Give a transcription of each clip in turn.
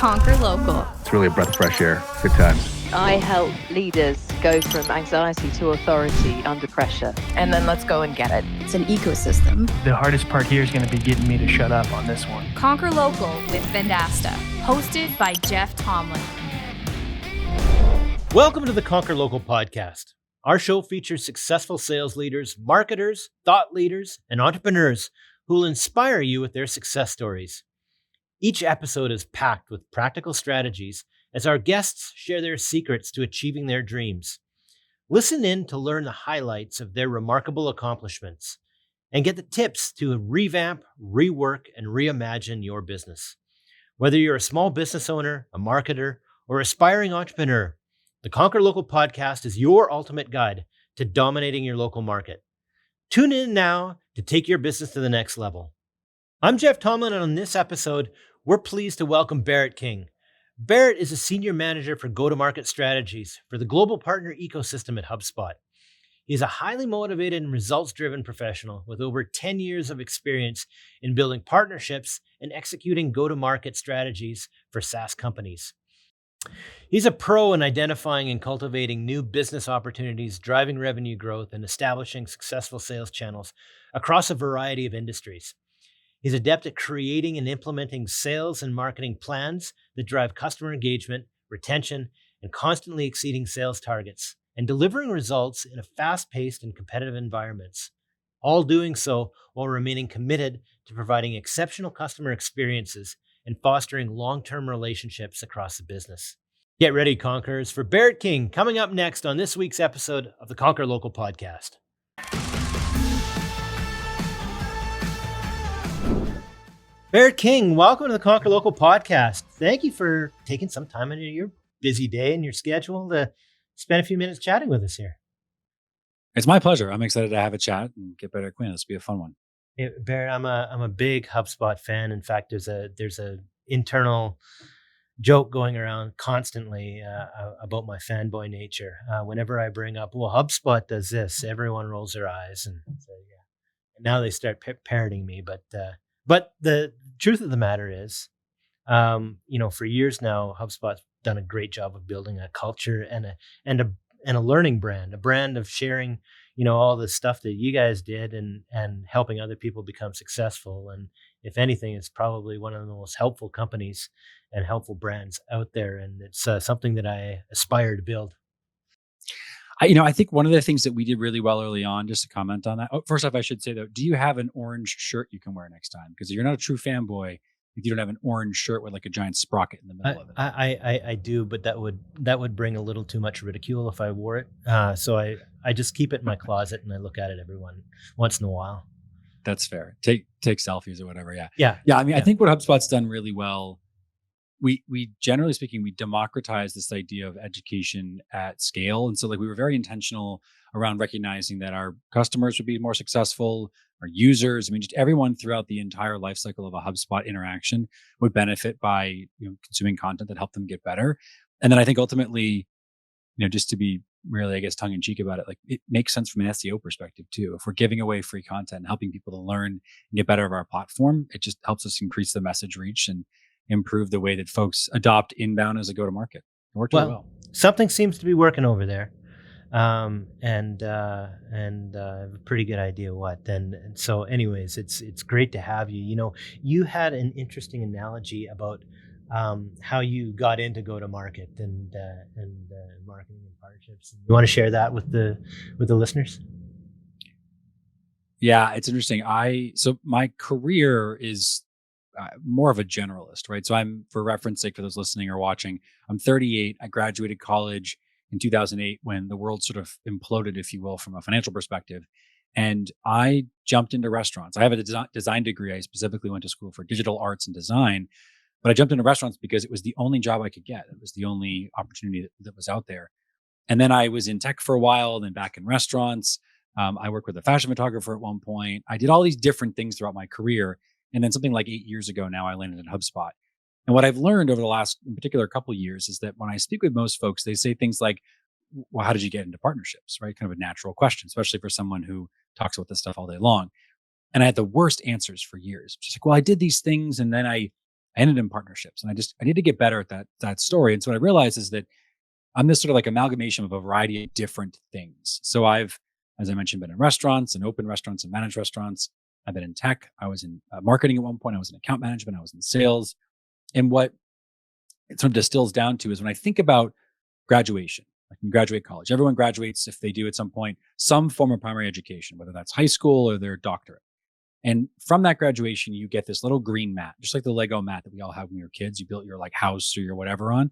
Conquer Local. It's really a breath of fresh air. Good times. I help leaders go from anxiety to authority under pressure. And then let's go and get it. It's an ecosystem. The hardest part here is going to be getting me to shut up on this one. Conquer Local with Vendasta, hosted by Jeff Tomlin. Welcome to the Conquer Local podcast. Our show features successful sales leaders, marketers, thought leaders, and entrepreneurs who will inspire you with their success stories. Each episode is packed with practical strategies as our guests share their secrets to achieving their dreams. Listen in to learn the highlights of their remarkable accomplishments and get the tips to revamp, rework, and reimagine your business. Whether you're a small business owner, a marketer, or aspiring entrepreneur, the Conquer Local podcast is your ultimate guide to dominating your local market. Tune in now to take your business to the next level. I'm Jeff Tomlin, and on this episode, we're pleased to welcome Barrett King. Barrett is a senior manager for go-to-market strategies for the global partner ecosystem at Hubspot. He's a highly motivated and results-driven professional with over 10 years of experience in building partnerships and executing go-to-market strategies for SaaS companies. He's a pro in identifying and cultivating new business opportunities, driving revenue growth, and establishing successful sales channels across a variety of industries. He's adept at creating and implementing sales and marketing plans that drive customer engagement, retention, and constantly exceeding sales targets, and delivering results in a fast-paced and competitive environments. All doing so while remaining committed to providing exceptional customer experiences and fostering long-term relationships across the business. Get ready, Conquerors, for Barrett King coming up next on this week's episode of the Conquer Local podcast. Barrett King, welcome to the Conquer Local podcast. Thank you for taking some time out of your busy day and your schedule to spend a few minutes chatting with us here. It's my pleasure. I'm excited to have a chat and get better acquainted. This will be a fun one. Yeah, Barrett, I'm a big HubSpot fan. In fact, there's a internal joke going around constantly about my fanboy nature. Whenever I bring up, well, HubSpot does this, everyone rolls their eyes, and so, yeah. And now they start parroting me. But the truth of the matter is, for years now, HubSpot's done a great job of building a culture and a learning brand, a brand of sharing, all the stuff that you guys did and helping other people become successful. And if anything, it's probably one of the most helpful companies and helpful brands out there. And it's something that I aspire to build. I think one of the things that we did really well early on, just to comment on that. Oh, first off, I should say though, do you have an orange shirt you can wear next time? Because you're not a true fanboy if you don't have an orange shirt with like a giant sprocket in the middle of it. I do, but that would bring a little too much ridicule if I wore it. So I just keep it in my closet and I look at it once in a while. That's fair. Take selfies or whatever. Yeah. Yeah. I think what HubSpot's done really well, we generally speaking, we democratize this idea of education at scale. And so we were very intentional around recognizing that our customers would be more successful, our users, just everyone throughout the entire life cycle of a HubSpot interaction would benefit by consuming content that helped them get better. And then I think ultimately, just to be really, I guess, tongue in cheek about it, it makes sense from an SEO perspective too. If we're giving away free content and helping people to learn and get better of our platform, it just helps us increase the message reach and improve the way that folks adopt inbound as a go-to-market. It worked really well. Something seems to be working over there. And I have a pretty good idea what. And so anyways, it's great to have you. You had an interesting analogy about how you got into go-to-market and marketing and partnerships. You want to share that with the listeners? Yeah, it's interesting. So my career is more of a generalist, right? So I'm, for reference sake, for those listening or watching, I'm 38. I graduated college in 2008 when the world sort of imploded, if you will, from a financial perspective. And I jumped into restaurants. I have a design degree. I specifically went to school for digital arts and design, but I jumped into restaurants because it was the only job I could get. It was the only opportunity that was out there. And then I was in tech for a while, then back in restaurants. I worked with a fashion photographer at one point. I did all these different things throughout my career. And then something like 8 years ago now, I landed at HubSpot. And what I've learned over the last, in particular, couple of years is that when I speak with most folks, they say things like, well, how did you get into partnerships, right? Kind of a natural question, especially for someone who talks about this stuff all day long. And I had the worst answers for years. Just like, well, I did these things and then I I ended in partnerships. And I need to get better at that story. And so what I realized is that I'm this sort of like amalgamation of a variety of different things. So I've, as I mentioned, been in restaurants and open restaurants and managed restaurants. I've been in tech. I was in marketing at one point. I was in account management. I was in sales. And what it sort of distills down to is when I think about graduation, like when you graduate college, everyone graduates, if they do at some point, some form of primary education, whether that's high school or their doctorate. And from that graduation, you get this little green mat, just like the Lego mat that we all have when we were kids. You built your like house or your whatever on.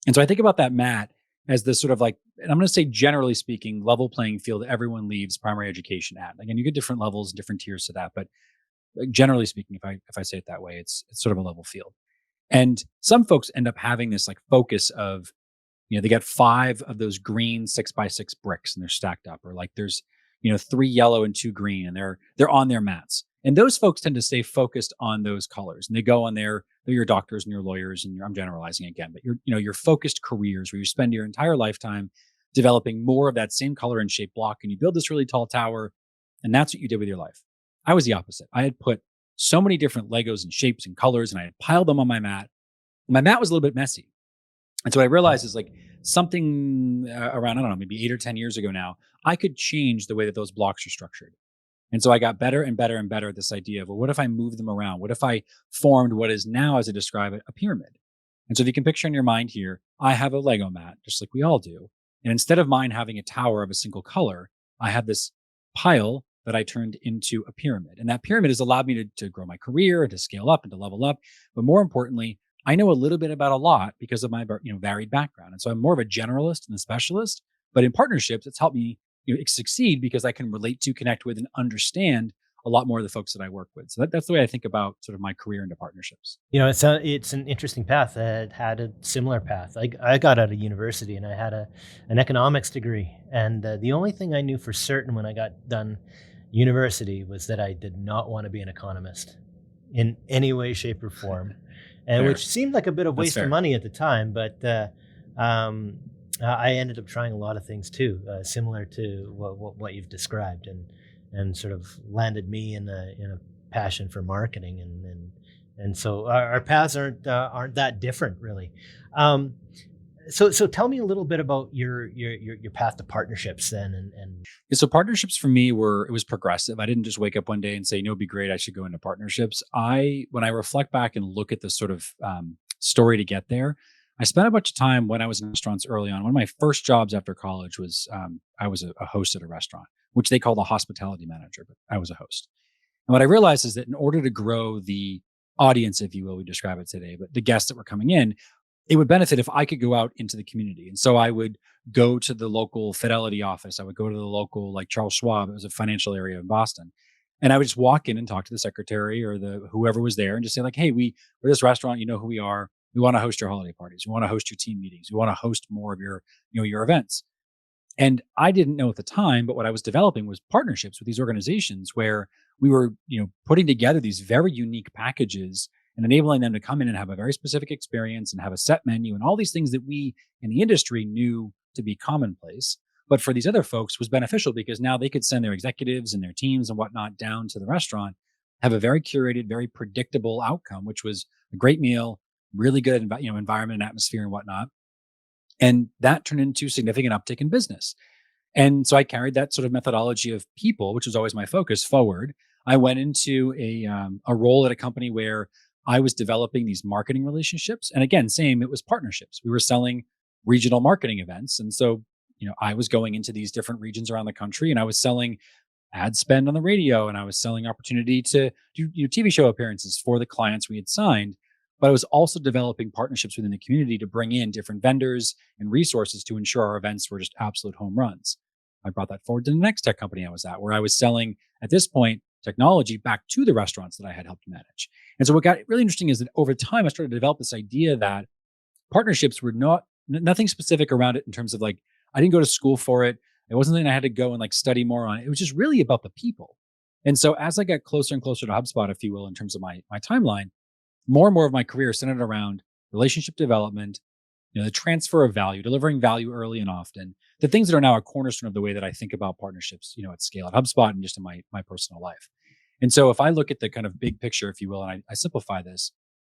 And so I think about that mat as this sort of like, and I'm going to say generally speaking, level playing field that everyone leaves primary education at. Again, you get different levels, different tiers to that, but like, generally speaking, if I say it that way, it's sort of a level field. And some folks end up having this like focus of, they got 5 of those green 6x6 bricks and they're stacked up, or like there's, 3 yellow and 2 green, and they're on their mats. And those folks tend to stay focused on those colors, and they go on they're your doctors and your lawyers, and I'm generalizing again, but your focused careers where you spend your entire lifetime developing more of that same color and shape block, and you build this really tall tower, and that's what you did with your life. I was the opposite. I had put so many different Legos and shapes and colors, and I had piled them on my mat. My mat was a little bit messy. And so what I realized is like something around, I don't know, maybe 8 or 10 years ago now, I could change the way that those blocks are structured. And so I got better and better and better at this idea of, well, what if I moved them around? What if I formed what is now, as I describe it, a pyramid? And so if you can picture in your mind here, I have a Lego mat, just like we all do. And instead of mine having a tower of a single color, I have this pile that I turned into a pyramid. And that pyramid has allowed me to grow my career, to scale up and to level up. But more importantly, I know a little bit about a lot because of my varied background. And so I'm more of a generalist than a specialist. But in partnerships, it's helped me succeed because I can relate to, connect with, and understand a lot more of the folks that I work with. So that's the way I think about sort of my career into partnerships. It's an interesting path. I had a similar path. I got out of university and I had an economics degree. And the only thing I knew for certain when I got done university was that I did not want to be an economist in any way, shape, or form. And which seemed like a bit of waste of money at the time, but I ended up trying a lot of things too, similar to what you've described, and sort of landed me in a passion for marketing, and so our paths aren't that different really. So tell me a little bit about your path to partnerships then, and So partnerships for me it was progressive. I didn't just wake up one day and say, it'd be great, I should go into partnerships. When I reflect back and look at the sort of story to get there, I spent a bunch of time when I was in restaurants early on. One of my first jobs after college was I was a host at a restaurant, which they call the hospitality manager, but I was a host. And what I realized is that in order to grow the audience, if you will, we describe it today, but the guests that were coming in, it would benefit if I could go out into the community. And so I would go to the local Fidelity office. I would go to the local, like Charles Schwab, it was a financial area in Boston. And I would just walk in and talk to the secretary or whoever was there and just say like, hey, we're this restaurant, you know who we are. We want to host your holiday parties. We want to host your team meetings. We want to host more of your events. And I didn't know at the time, but what I was developing was partnerships with these organizations where we were, putting together these very unique packages and enabling them to come in and have a very specific experience and have a set menu and all these things that we in the industry knew to be commonplace. But for these other folks was beneficial because now they could send their executives and their teams and whatnot down to the restaurant, have a very curated, very predictable outcome, which was a great meal, really good, environment and atmosphere and whatnot. And that turned into significant uptick in business. And so I carried that sort of methodology of people, which was always my focus, forward. I went into a role at a company where I was developing these marketing relationships. And again, it was partnerships. We were selling regional marketing events. And so, I was going into these different regions around the country and I was selling ad spend on the radio and I was selling opportunity to do TV show appearances for the clients we had signed. But I was also developing partnerships within the community to bring in different vendors and resources to ensure our events were just absolute home runs. I brought that forward to the next tech company I was at, where I was selling, at this point, technology back to the restaurants that I had helped manage. And so what got really interesting is that over time, I started to develop this idea that partnerships were nothing specific around it in terms of like, I didn't go to school for it. It wasn't something I had to go and like study more on. It was just really about the people. And so as I got closer and closer to HubSpot, if you will, in terms of my timeline, more and more of my career centered around relationship development, the transfer of value, delivering value early and often, the things that are now a cornerstone of the way that I think about partnerships, at scale at HubSpot and just in my personal life. And so if I look at the kind of big picture, if you will, and I simplify this,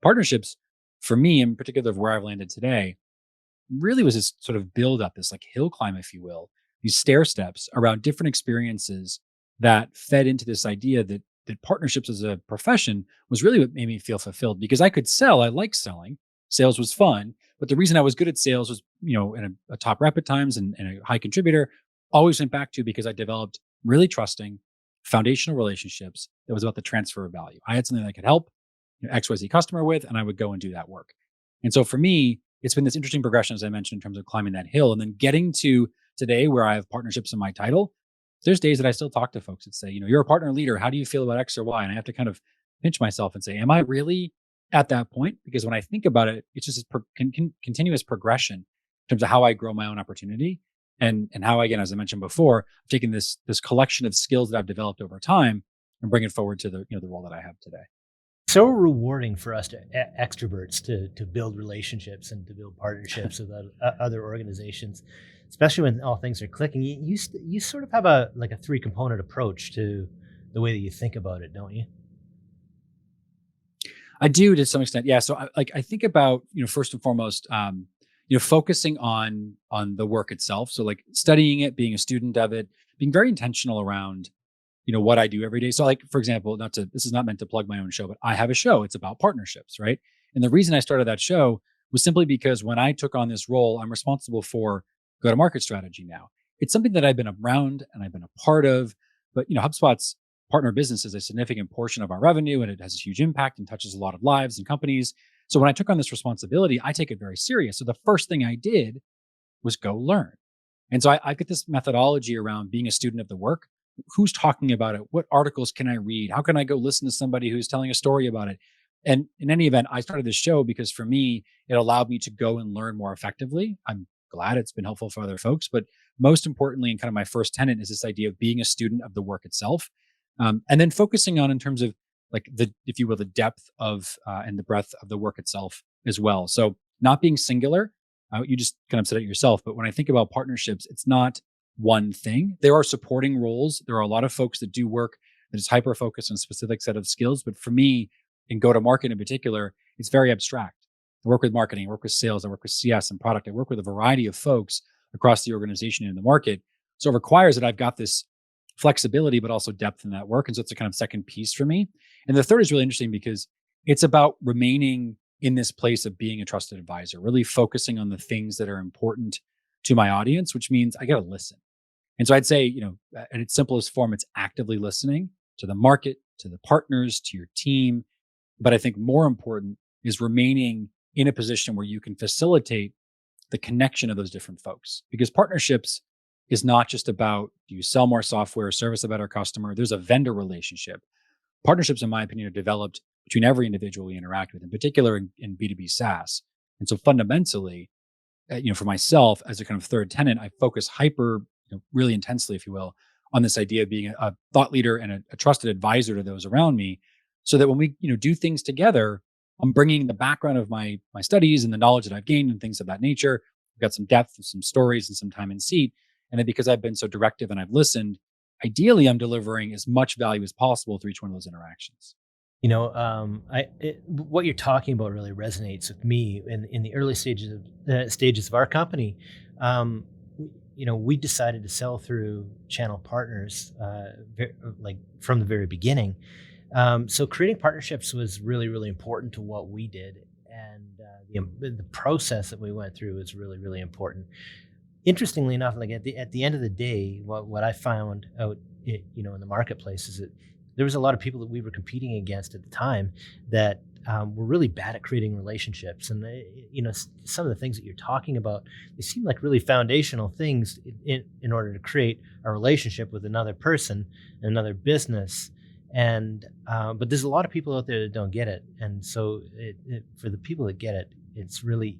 partnerships, for me in particular, of where I've landed today, really was this sort of build up, this like hill climb, if you will, these stair steps around different experiences that fed into this idea that partnerships as a profession was really what made me feel fulfilled, because I could sell. I like selling. Sales was fun. But the reason I was good at sales was, in a top rep at times and a high contributor, always went back to because I developed really trusting foundational relationships that was about the transfer of value. I had something that I could help XYZ customer with, and I would go and do that work. And so for me, it's been this interesting progression, as I mentioned, in terms of climbing that hill and then getting to today where I have partnerships in my title. There's days that I still talk to folks that say, you're a partner leader. How do you feel about X or Y? And I have to kind of pinch myself and say, am I really at that point? Because when I think about it, it's just a continuous progression in terms of how I grow my own opportunity and how, again, as I mentioned before, I've taken this collection of skills that I've developed over time and bring it forward to the role that I have today. So rewarding for us extroverts to build relationships and to build partnerships with other organizations, especially when all things are clicking. You sort of have a 3-component approach to the way that you think about it, don't you? I do, to some extent. Yeah. So I think about, first and foremost, focusing on the work itself. So like studying it, being a student of it, being very intentional around, what I do every day. So like, for example, this is not meant to plug my own show, but I have a show. It's about partnerships, right? And the reason I started that show was simply because when I took on this role, I'm responsible for go-to-market strategy now. It's something that I've been around and I've been a part of, but HubSpot's partner business is a significant portion of our revenue, and it has a huge impact and touches a lot of lives and companies. So when I took on this responsibility, I take it very serious. So the first thing I did was go learn. And so I get this methodology around being a student of the work. Who's talking about it? What articles can I read? How can I go listen to somebody who's telling a story about it? And in any event, I started this show because for me, it allowed me to go and learn more effectively. I'm glad it's been helpful for other folks, but most importantly, and kind of my first tenet is this idea of being a student of the work itself. And then focusing on, in terms of like if you will, the depth of and the breadth of the work itself as well. So not being singular, you just kind of said it yourself. But when I think about partnerships, it's not one thing. There are supporting roles. There are a lot of folks that do work that is hyper focused on a specific set of skills. But for me, in go-to-market in particular, it's very abstract. I work with marketing, I work with sales, I work with CS and product. I work with a variety of folks across the organization and in the market. So it requires that I've got this flexibility, but also depth in that work. And so it's a kind of second piece for me. And the third is really interesting because it's about remaining in this place of being a trusted advisor, really focusing on the things that are important to my audience, which means I got to listen. And so I'd say, in its simplest form, it's actively listening to the market, to the partners, to your team. But I think more important is remaining in a position where you can facilitate the connection of those different folks. Because partnerships is not just about, do you sell more software, service a better customer? There's a vendor relationship. Partnerships, in my opinion, are developed between every individual we interact with, in particular in B2B SaaS. And so fundamentally, for myself as a kind of third tenet, I focus really intensely, if you will, on this idea of being a thought leader and a trusted advisor to those around me, so that when we do things together, I'm bringing the background of my studies and the knowledge that I've gained and things of that nature. I've got some depth and some stories and some time in seat. And then because I've been so directive and I've listened, ideally I'm delivering as much value as possible through each one of those interactions. What you're talking about really resonates with me in the early stages of our company. We decided to sell through channel partners, from the very beginning. So creating partnerships was really, really important to what we did, and the process that we went through was really, really important. Interestingly enough, like at the end of the day, what I found out, in the marketplace is that there was a lot of people that we were competing against at the time that were really bad at creating relationships. And some of the things that you're talking about, they seem like really foundational things in order to create a relationship with another person, another business. And but there's a lot of people out there that don't get it. And so for the people that get it, it's really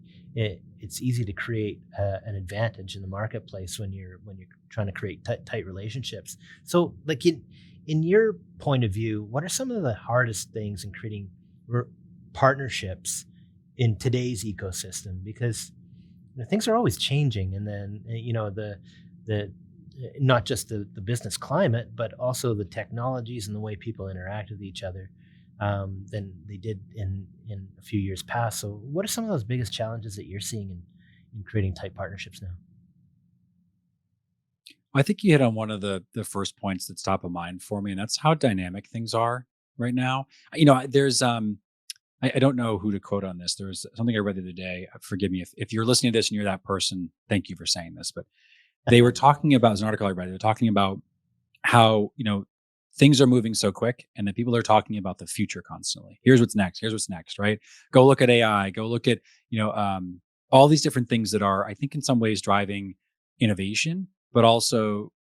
it's easy to create an advantage in the marketplace when you're trying to create tight relationships. So like in your point of view, what are some of the hardest things in creating partnerships in today's ecosystem? Because things are always changing, and then the not just the business climate, but also the technologies and the way people interact with each other. than they did in a few years past. So, what are some of those biggest challenges that you're seeing in creating tight partnerships now? I think you hit on one of the first points that's top of mind for me, and that's how dynamic things are right now. There's I don't know who to quote on this. There's something I read the other day. Forgive me if you're listening to this and you're that person. Thank you for saying this, but they were talking about, as an article I read, they were talking about how things are moving so quick, and that people are talking about the future constantly. Here's what's next. Here's what's next. Right? Go look at AI. Go look at all these different things that are, I think, in some ways driving innovation, but also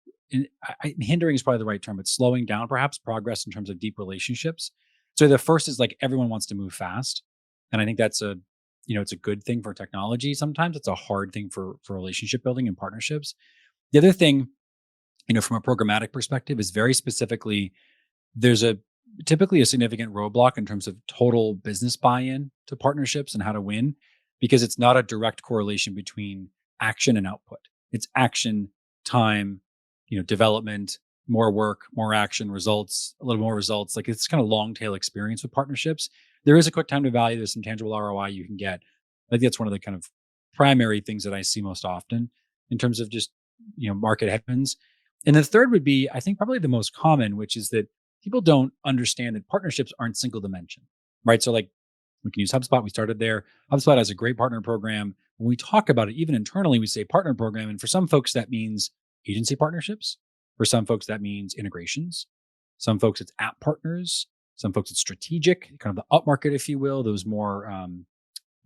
hindering is probably the right term, but slowing down perhaps progress in terms of deep relationships. So the first is like everyone wants to move fast, and I think that's it's a good thing for technology. Sometimes it's a hard thing for relationship building and partnerships. The other thing, from a programmatic perspective, is very specifically there's typically a significant roadblock in terms of total business buy-in to partnerships and how to win, because it's not a direct correlation between action and output. It's action, time, development, more work, more action, results, a little more results. Like, it's kind of long tail experience with partnerships. There is a quick time to value. There's some tangible ROI you can get. I think that's one of the kind of primary things that I see most often in terms of just, market headwinds. And the third would be, I think, probably the most common, which is that people don't understand that partnerships aren't single dimension, right? So, like, we can use HubSpot. We started there. HubSpot has a great partner program. When we talk about it, even internally, we say partner program. And for some folks, that means agency partnerships. For some folks, that means integrations. Some folks, it's app partners. Some folks, it's strategic, kind of the upmarket, if you will, those more,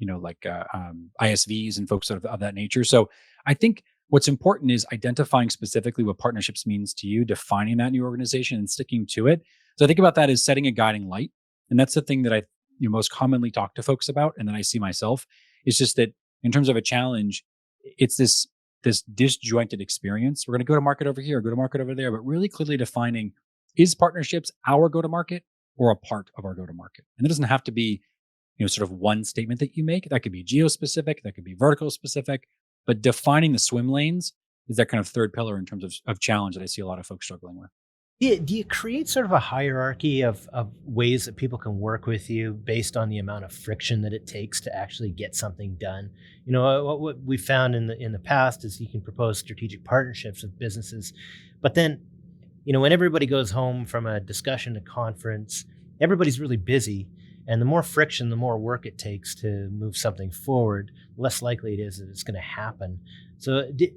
ISVs and folks of that nature. So I think what's important is identifying specifically what partnerships means to you, defining that in your organization and sticking to it. So I think about that as setting a guiding light. And that's the thing that I most commonly talk to folks about, and then I see myself. It's just that in terms of a challenge, it's this disjointed experience. We're going to go to market over here, go to market over there, but really clearly defining, is partnerships our go to market or a part of our go to market? And it doesn't have to be, sort of one statement that you make. That could be geo specific, that could be vertical specific, but defining the swim lanes is that kind of third pillar in terms of challenge that I see a lot of folks struggling with. Do you create sort of a hierarchy of ways that people can work with you based on the amount of friction that it takes to actually get something done? What we found in the past is you can propose strategic partnerships with businesses, but then, when everybody goes home from a discussion, a conference, everybody's really busy, and the more friction, the more work it takes to move something forward, less likely it is that it's going to happen. So, do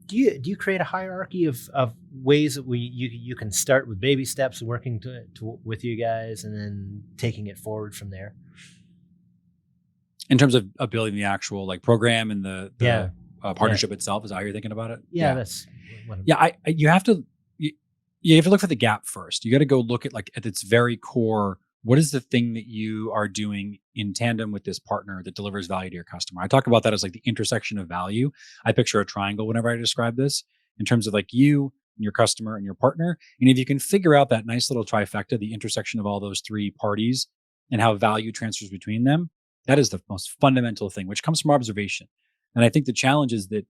you create a hierarchy of ways that you can start with baby steps, working with you guys, and then taking it forward from there? In terms of building the actual program and the partnership itself, is that how you're thinking about it? Yeah, that's what you have to look for the gap first. You got to go look at its very core. What is the thing that you are doing in tandem with this partner that delivers value to your customer? I talk about that as the intersection of value. I picture a triangle whenever I describe this in terms of you and your customer and your partner. And if you can figure out that nice little trifecta, the intersection of all those three parties and how value transfers between them, that is the most fundamental thing, which comes from observation. And I think the challenge is that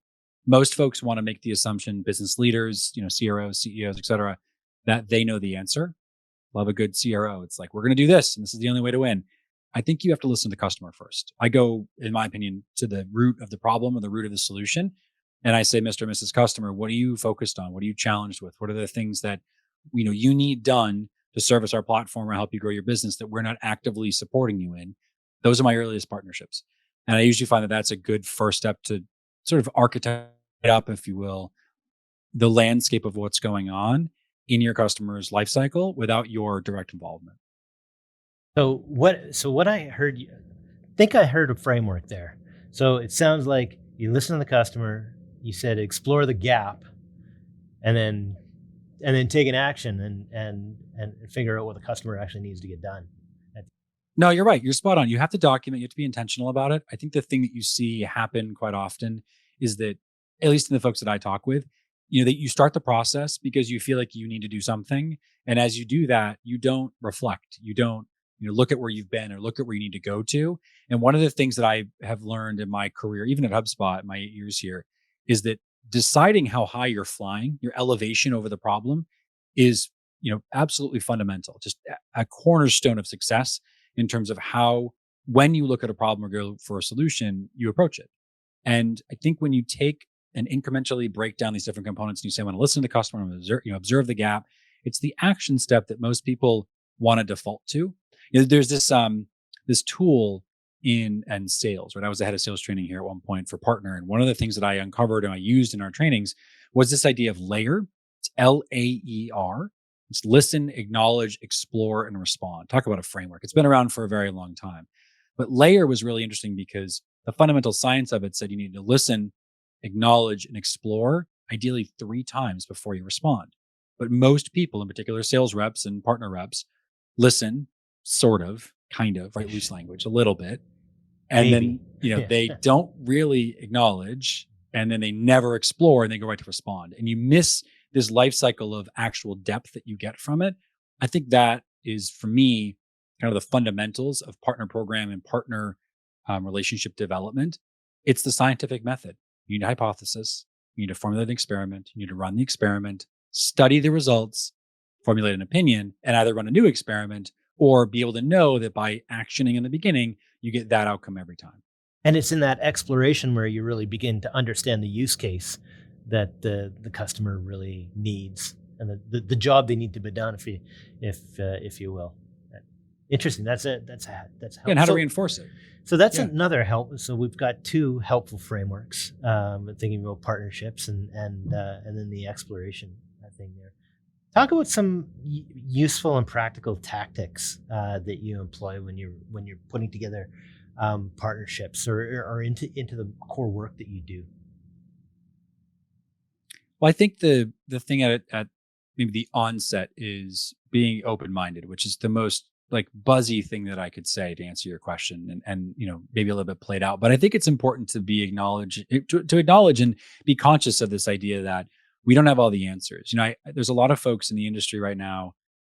most folks want to make the assumption, business leaders, CROs, CEOs, et cetera, that they know the answer. Love a good CRO. It's we're going to do this, and this is the only way to win. I think you have to listen to the customer first. I go, in my opinion, to the root of the problem or the root of the solution. And I say, Mr. and Mrs. Customer, what are you focused on? What are you challenged with? What are the things that you need done to service our platform or help you grow your business that we're not actively supporting you in? Those are my earliest partnerships. And I usually find that that's a good first step to sort of architect up, if you will, the landscape of what's going on in your customer's life cycle without your direct involvement. So what I heard, I heard a framework there. So it sounds like you listen to the customer, you said explore the gap, and then take an action and figure out what the customer actually needs to get done. No, you're right. You're spot on. You have to document. You have to be intentional about it. I think the thing that you see happen quite often is that, at least in the folks that I talk with, that you start the process because you feel like you need to do something. And as you do that, you don't reflect. You don't, look at where you've been or look at where you need to go to. And one of the things that I have learned in my career, even at HubSpot, my 8 years here, is that deciding how high you're flying, your elevation over the problem, is absolutely fundamental, just a cornerstone of success in terms of how, when you look at a problem or go for a solution, you approach it. And I think when you take and incrementally break down these different components and you say, I want to listen to the customer, and observe the gap, it's the action step that most people want to default to. There's this tool in sales, right? I was the head of sales training here at one point for partner. And one of the things that I uncovered and I used in our trainings was this idea of LAER. It's LAER. It's listen, acknowledge, explore, and respond. Talk about a framework. It's been around for a very long time. But LAER was really interesting because the fundamental science of it said you need to listen, acknowledge, and explore, ideally 3 times before you respond. But most people, in particular sales reps and partner reps, listen, sort of, kind of, right? Loose language, a little bit. And Maybe. then, they don't really acknowledge, and then they never explore, and they go right to respond. And you miss this life cycle of actual depth that you get from it. I think that is, for me, kind of the fundamentals of partner program and partner relationship development. It's the scientific method. You need a hypothesis. You need to formulate an experiment. You need to run the experiment, study the results, formulate an opinion, and either run a new experiment or be able to know that by actioning in the beginning, you get that outcome every time. And it's in that exploration where you really begin to understand the use case that the customer really needs and the job they need to be done, if you will. Interesting. That's helpful. And how to reinforce it. So that's another help. So we've got 2 helpful frameworks. Thinking about partnerships and then the exploration thing there. Talk about some useful and practical tactics that you employ when you're putting together partnerships or into the core work that you do. Well, I think the thing at maybe the onset is being open-minded, which is the most buzzy thing that I could say to answer your question, and maybe a little bit played out. But I think it's important to be to acknowledge and be conscious of this idea that we don't have all the answers. There's a lot of folks in the industry right now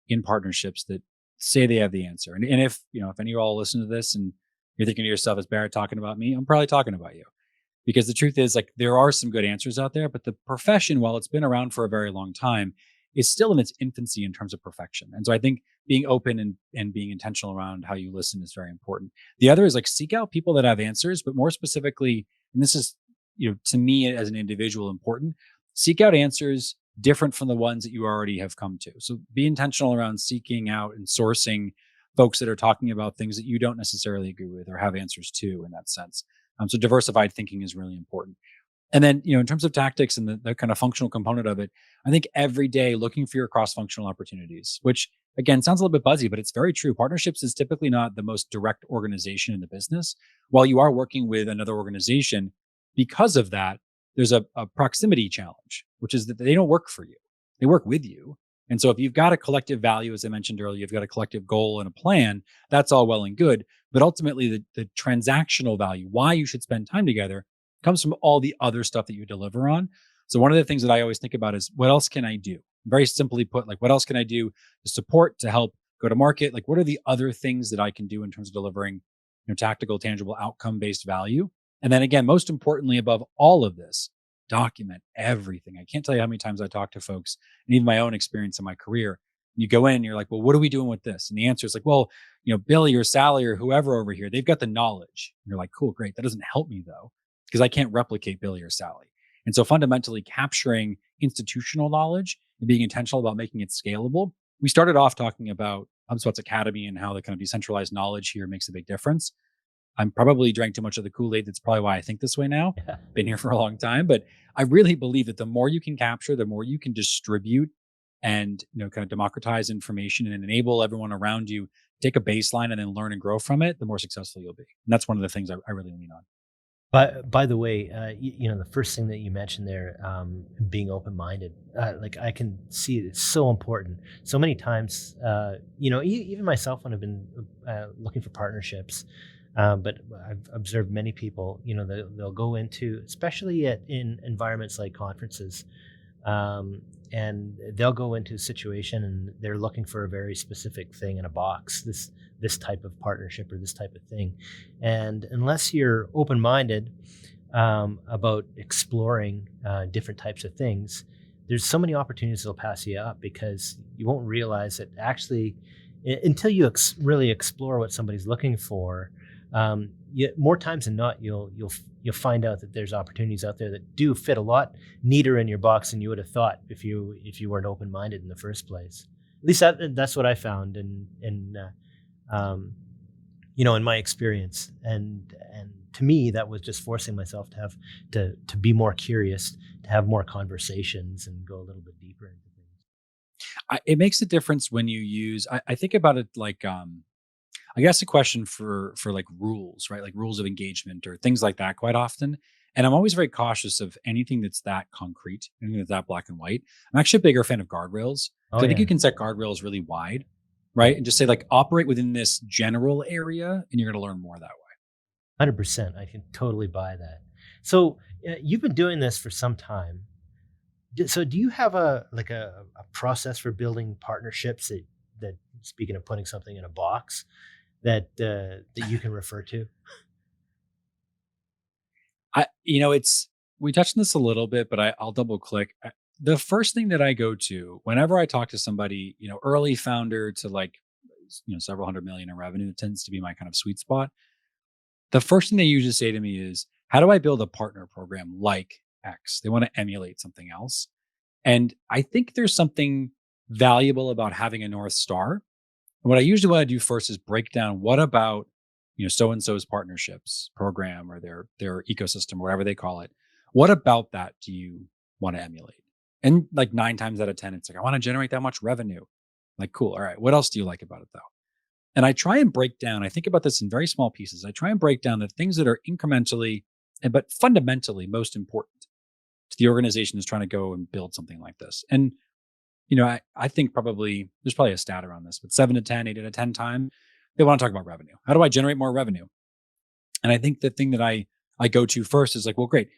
in partnerships that say they have the answer. And if any of you all listen to this and you're thinking to yourself, is Barrett talking about me? I'm probably talking about you. Because the truth is, there are some good answers out there, but the profession, while it's been around for a very long time, is still in its infancy in terms of perfection. And so I think being open and being intentional around how you listen is very important. The other is seek out people that have answers, but more specifically, and this is, to me as an individual important, seek out answers different from the ones that you already have come to. So be intentional around seeking out and sourcing folks that are talking about things that you don't necessarily agree with or have answers to in that sense. So diversified thinking is really important. And then, in terms of tactics and the kind of functional component of it, I think every day looking for your cross-functional opportunities, which again sounds a little bit buzzy, but it's very true. Partnerships is typically not the most direct organization in the business. While you are working with another organization, because of that, there's a proximity challenge, which is that they don't work for you. They work with you. And so if you've got a collective value, as I mentioned earlier, you've got a collective goal and a plan, that's all well and good. But ultimately, the transactional value, why you should spend time together, comes from all the other stuff that you deliver on. So one of the things that I always think about is, what else can I do? Very simply put, what else can I do to support, to help go to market? What are the other things that I can do in terms of delivering tactical, tangible, outcome-based value? And then again, most importantly, above all of this, document everything. I can't tell you how many times I talk to folks, and even my own experience in my career. You go in and you're like, well, what are we doing with this? And the answer is well, Billy or Sally or whoever over here, they've got the knowledge. And you're like, cool, great. That doesn't help me though, because I can't replicate Billy or Sally. And so fundamentally capturing institutional knowledge and being intentional about making it scalable. We started off talking about HubSpot's Academy and how the kind of decentralized knowledge here makes a big difference. I'm probably drank too much of the Kool-Aid. That's probably why I think this way now. Been here for a long time, but I really believe that the more you can capture, the more you can distribute and kind of democratize information and enable everyone around you take a baseline and then learn and grow from it, the more successful you'll be. And that's one of the things I really lean on. But by the way, the first thing that you mentioned there, being open-minded, I can see it's so important. So many times, even myself when I've been looking for partnerships, but I've observed many people, they'll go into, especially in environments like conferences, and they'll go into a situation and they're looking for a very specific thing in a box, this type of partnership or this type of thing. And unless you're open-minded about exploring different types of things, there's so many opportunities that'll pass you up because you won't realize that actually until you really explore what somebody's looking for. More times than not, you'll find out that there's opportunities out there that do fit a lot neater in your box than you would have thought if you weren't open-minded in the first place. At least that's what I found in my experience. And to me, that was just forcing myself to be more curious, to have more conversations, and go a little bit deeper into things. It makes a difference when you use. I think about it like I guess a question for like rules, right? Like rules of engagement or things like that quite often. And I'm always very cautious of anything that's that concrete, anything that's that black and white. I'm actually a bigger fan of guardrails. I think you can set guardrails really wide, right? And just say like operate within this general area and you're going to learn more that way. 100%. I can totally buy that. So you've been doing this for some time. So do you have a process for building partnerships that speaking of putting something in a box, that you can refer to? We touched on this a little bit, but I'll double click. The first thing that I go to whenever I talk to somebody, early founder to like, several hundred million in revenue, tends to be my kind of sweet spot. The first thing they usually say to me is, how do I build a partner program like X? They want to emulate something else. And I think there's something valuable about having a North Star. And what I usually want to do first is break down what about, so-and-so's partnerships program or their ecosystem, or whatever they call it. What about that do you want to emulate? And like 9 times out of 10, it's like, I want to generate that much revenue. Like, cool. All right. What else do you like about it though? And I try and break down, I think about this in very small pieces. I try and break down the things that are incrementally, but fundamentally most important to the organization is trying to go and build something like this. And, I think there's probably a stat around this, but 7 to 10, 8 to 10 times, they want to talk about revenue. How do I generate more revenue? And I think the thing that I go to first is like, well, great.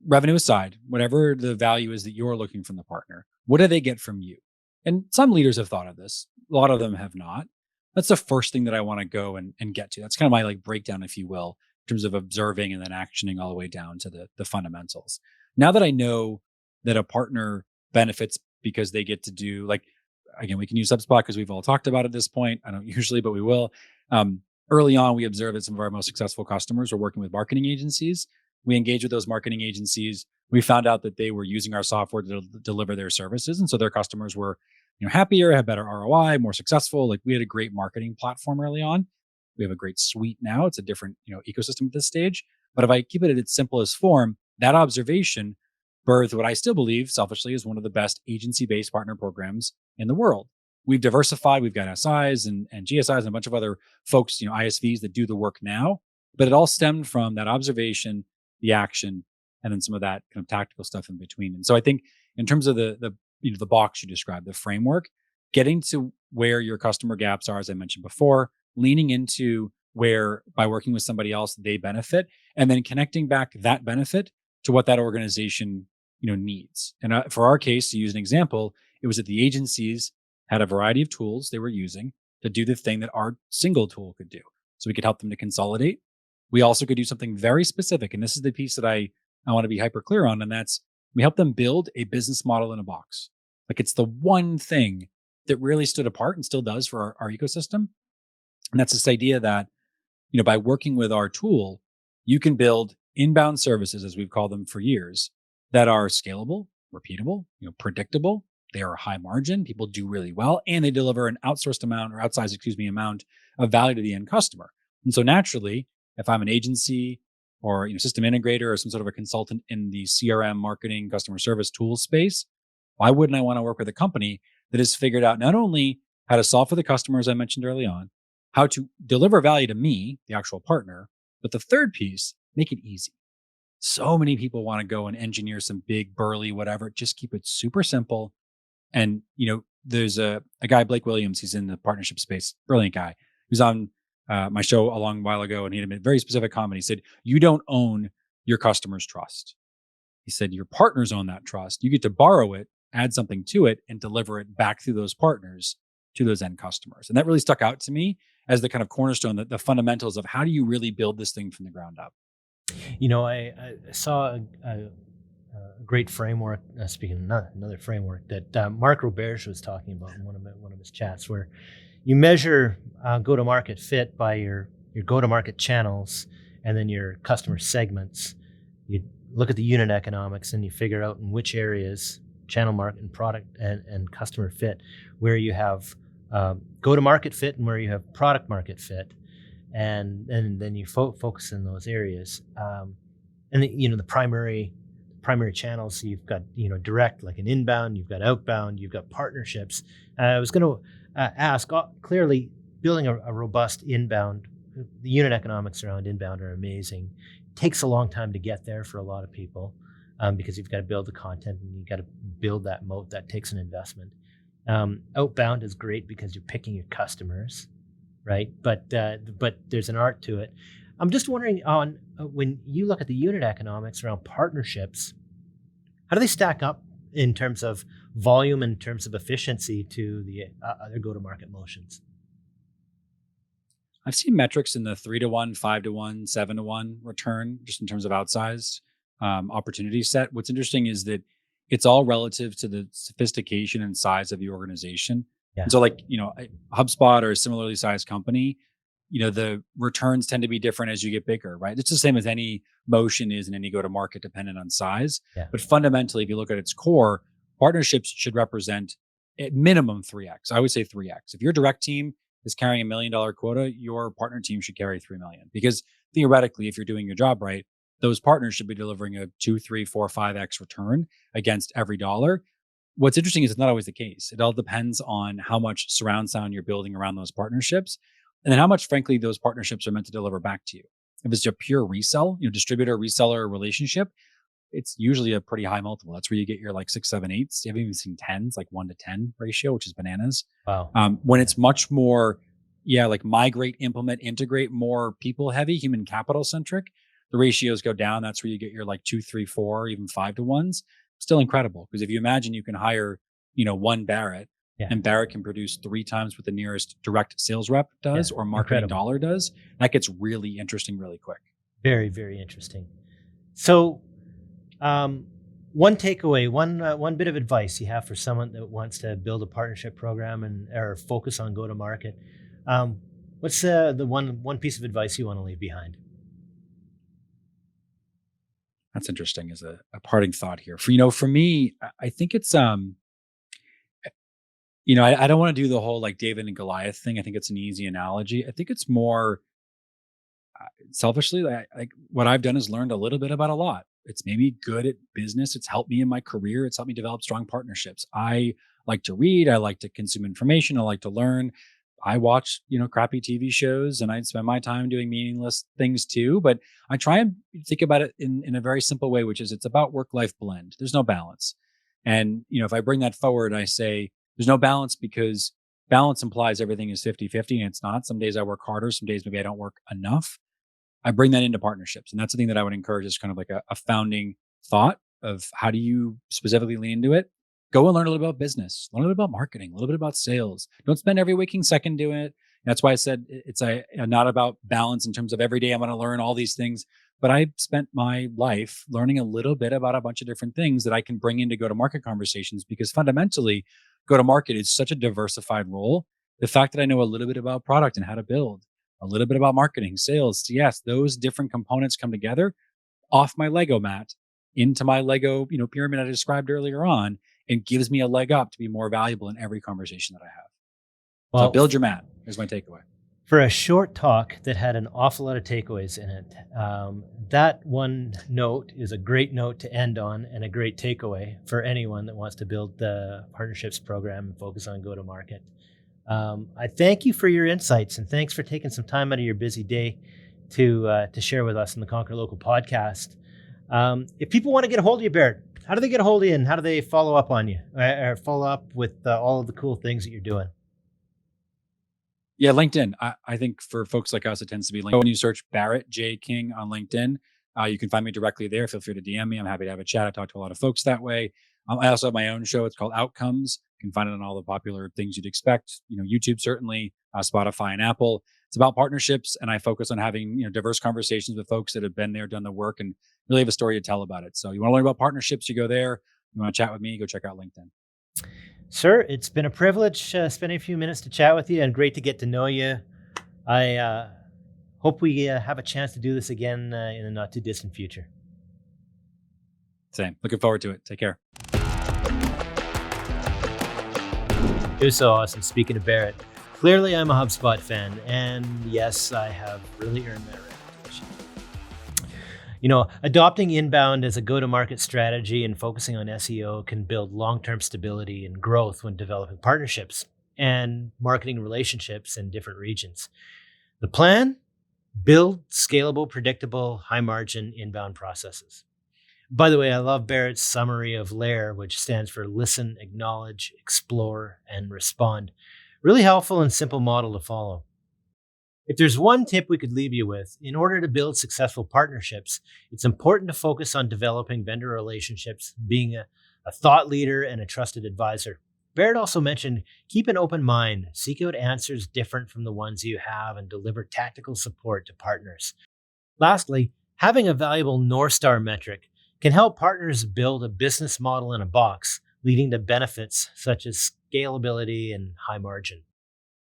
Revenue aside, whatever the value is that you're looking from the partner, what do they get from you? And some leaders have thought of this. A lot of them have not. That's the first thing that I want to go and get to. That's kind of my like breakdown, if you will, in terms of observing and then actioning all the way down to the fundamentals. Now that I know that a partner benefits because they get to do, like, again, we can use Hubspot because we've all talked about it at this point. I don't usually, but we will. Early on, we observed that some of our most successful customers were working with marketing agencies. We engaged with those marketing agencies. We found out that they were using our software to deliver their services. And so their customers were happier, had better ROI, more successful. Like, we had a great marketing platform early on. We have a great suite now. It's a different, ecosystem at this stage. But if I keep it at its simplest form, that observation birthed what I still believe selfishly is one of the best agency-based partner programs in the world. We've diversified. We've got SIs and GSIs and a bunch of other folks, ISVs that do the work now. But it all stemmed from that observation, the action, and then some of that kind of tactical stuff in between. And so I think in terms of the box you described, the framework, getting to where your customer gaps are, as I mentioned before, leaning into where by working with somebody else they benefit, and then connecting back that benefit to what that organization needs. And for our case, to use an example, it was that the agencies had a variety of tools they were using to do the thing that our single tool could do. So we could help them to consolidate. We also could do something very specific, and this is the piece that I want to be hyper clear on, and that's we help them build a business model in a box. Like, it's the one thing that really stood apart and still does for our ecosystem. And that's this idea that, by working with our tool, you can build inbound services, as we've called them for years, that are scalable, repeatable, predictable. They are high margin. People do really well, and they deliver an outsized amount of value to the end customer. And so naturally, if I'm an agency or system integrator or some sort of a consultant in the CRM, marketing, customer service tool space, why wouldn't I want to work with a company that has figured out not only how to solve for the customer, as I mentioned early on, how to deliver value to me, the actual partner, but the third piece, make it easy. So many people want to go and engineer some big, burly, whatever. Just keep it super simple. And, there's a guy, Blake Williams, he's in the partnership space, brilliant guy, who's on my show a long while ago. And he had a very specific comment. He said, you don't own your customer's trust. He said, your partners own that trust. You get to borrow it, add something to it, and deliver it back through those partners to those end customers. And that really stuck out to me as the kind of cornerstone, the fundamentals of how do you really build this thing from the ground up. I saw great framework. Speaking of another framework that Mark Roberge was talking about in one of his chats, where you measure go-to-market fit by your go-to-market channels and then your customer segments. You look at the unit economics and you figure out in which areas, channel market and product and customer fit, where you have go-to-market fit and where you have product market fit, and then you focus in those areas. And the primary channels, so you've got direct, like an inbound, you've got outbound, you've got partnerships. I was going to ask, clearly building a robust inbound, the unit economics around inbound are amazing. It takes a long time to get there for a lot of people, because you've got to build the content and you've got to build that moat. That takes an investment. Outbound is great because you're picking your customers, right? But there's an art to it. I'm just wondering, on when you look at the unit economics around partnerships, how do they stack up in terms of volume, in terms of efficiency to the other go-to-market motions? I've seen metrics in the 3-to-1, 5-to-1, 7-to-1 return, just in terms of outsized opportunity set. What's interesting is that it's all relative to the sophistication and size of the organization. Yeah. And so, like, HubSpot or a similarly sized company, the returns tend to be different as you get bigger, right? It's the same as any motion is in any go-to-market, dependent on size. Yeah. But fundamentally, if you look at its core, partnerships should represent at minimum 3x. I would say 3x. If your direct team is carrying $1 million quota, your partner team should carry $3 million. Because theoretically, if you're doing your job right, those partners should be delivering a 2, 3, 4, 5x return against every dollar. What's interesting is it's not always the case. It all depends on how much surround sound you're building around those partnerships, and then how much, frankly, those partnerships are meant to deliver back to you. If it's a pure resell, distributor reseller relationship, it's usually a pretty high multiple. That's where you get your like 6, 7, 8s. You haven't even seen 10s, like 1-to-10 ratio, which is bananas. Wow. When it's much more, like migrate, implement, integrate, more people heavy, human capital centric, the ratios go down. That's where you get your like 2, 3, 4, even 5-to-1s. Still incredible, because if you imagine you can hire, one Barrett, and Barrett can produce 3 times what the nearest direct sales rep does, or marketing dollar does, that gets really interesting really quick. Very, very interesting. So, one takeaway, one bit of advice you have for someone that wants to build a partnership program or focus on go-to-market. What's the one piece of advice you want to leave behind? That's interesting as a parting thought here. For me, I think it's I don't want to do the whole like David and Goliath thing. I think it's an easy analogy. I think it's more selfishly, like what I've done is learned a little bit about a lot. It's made me good at business. It's helped me in my career. It's helped me develop strong partnerships. I like to read. I like to consume information. I like to learn. I watch, crappy TV shows, and I spend my time doing meaningless things too. But I try and think about it in a very simple way, which is it's about work-life blend. There's no balance. And, if I bring that forward, I say there's no balance because balance implies everything is 50-50, and it's not. Some days I work harder. Some days maybe I don't work enough. I bring that into partnerships. And that's the thing that I would encourage as kind of like a founding thought of how do you specifically lean into it? Go and learn a little bit about business, learn a little bit about marketing, a little bit about sales. Don't spend every waking second doing it. That's why I said it's not about balance in terms of every day I'm going to learn all these things. But I spent my life learning a little bit about a bunch of different things that I can bring into go-to-market conversations, because fundamentally, go-to-market is such a diversified role. The fact that I know a little bit about product and how to build, a little bit about marketing, sales, yes, those different components come together off my Lego mat into my Lego, pyramid I described earlier on, and gives me a leg up to be more valuable in every conversation that I have. Well, so build your mat is my takeaway. For a short talk that had an awful lot of takeaways in it, that one note is a great note to end on and a great takeaway for anyone that wants to build the partnerships program and focus on go-to-market. I thank you for your insights, and thanks for taking some time out of your busy day to share with us in the Conquer Local podcast. If people want to get a hold of you, Barrett, how do they get a hold of you, and how do they follow up on you or follow up with all of the cool things that you're doing? Yeah, LinkedIn. I think for folks like us, it tends to be LinkedIn. When you search Barrett J. King on LinkedIn, you can find me directly there. Feel free to DM me. I'm happy to have a chat. I talk to a lot of folks that way. I also have my own show. It's called Outcomes. You can find it on all the popular things you'd expect. YouTube, certainly, Spotify and Apple. It's it's about partnerships, and I focus on having diverse conversations with folks that have been there, done the work, and really have a story to tell about it. So you want to learn about partnerships, you go there. You want to chat with me, go check out LinkedIn. Sir, it's been a privilege spending a few minutes to chat with you, and great to get to know you. I hope we have a chance to do this again in the not too distant future. Same. Looking forward to it. Take care. It was so awesome speaking to Barrett. Clearly, I'm a HubSpot fan, and yes, I have really earned that reputation. Adopting inbound as a go-to-market strategy and focusing on SEO can build long-term stability and growth when developing partnerships and marketing relationships in different regions. The plan? Build scalable, predictable, high-margin inbound processes. By the way, I love Barrett's summary of LAIR, which stands for listen, acknowledge, explore, and respond. Really helpful and simple model to follow. If there's one tip we could leave you with, in order to build successful partnerships, it's important to focus on developing vendor relationships, being a thought leader and a trusted advisor. Barrett also mentioned, keep an open mind, seek out answers different from the ones you have, and deliver tactical support to partners. Lastly, having a valuable North Star metric can help partners build a business model in a box, leading to benefits such as scalability and high margin.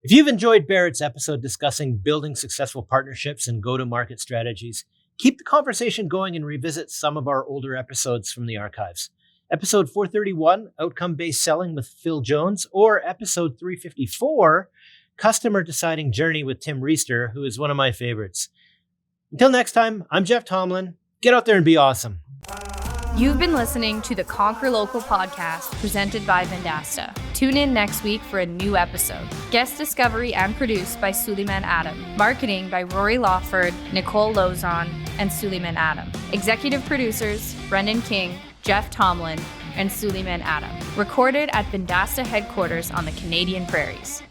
If you've enjoyed Barrett's episode discussing building successful partnerships and go-to-market strategies, keep the conversation going and revisit some of our older episodes from the archives. Episode 431, Outcome-Based Selling with Phil Jones, or episode 354, Customer Deciding Journey with Tim Reister, who is one of my favorites. Until next time, I'm Jeff Tomlin. Get out there and be awesome. You've been listening to the Conquer Local podcast presented by Vendasta. Tune in next week for a new episode. Guest discovery and produced by Suleiman Adam. Marketing by Rory Lawford, Nicole Lozon, and Suleiman Adam. Executive producers, Brendan King, Jeff Tomlin, and Suleiman Adam. Recorded at Vendasta headquarters on the Canadian Prairies.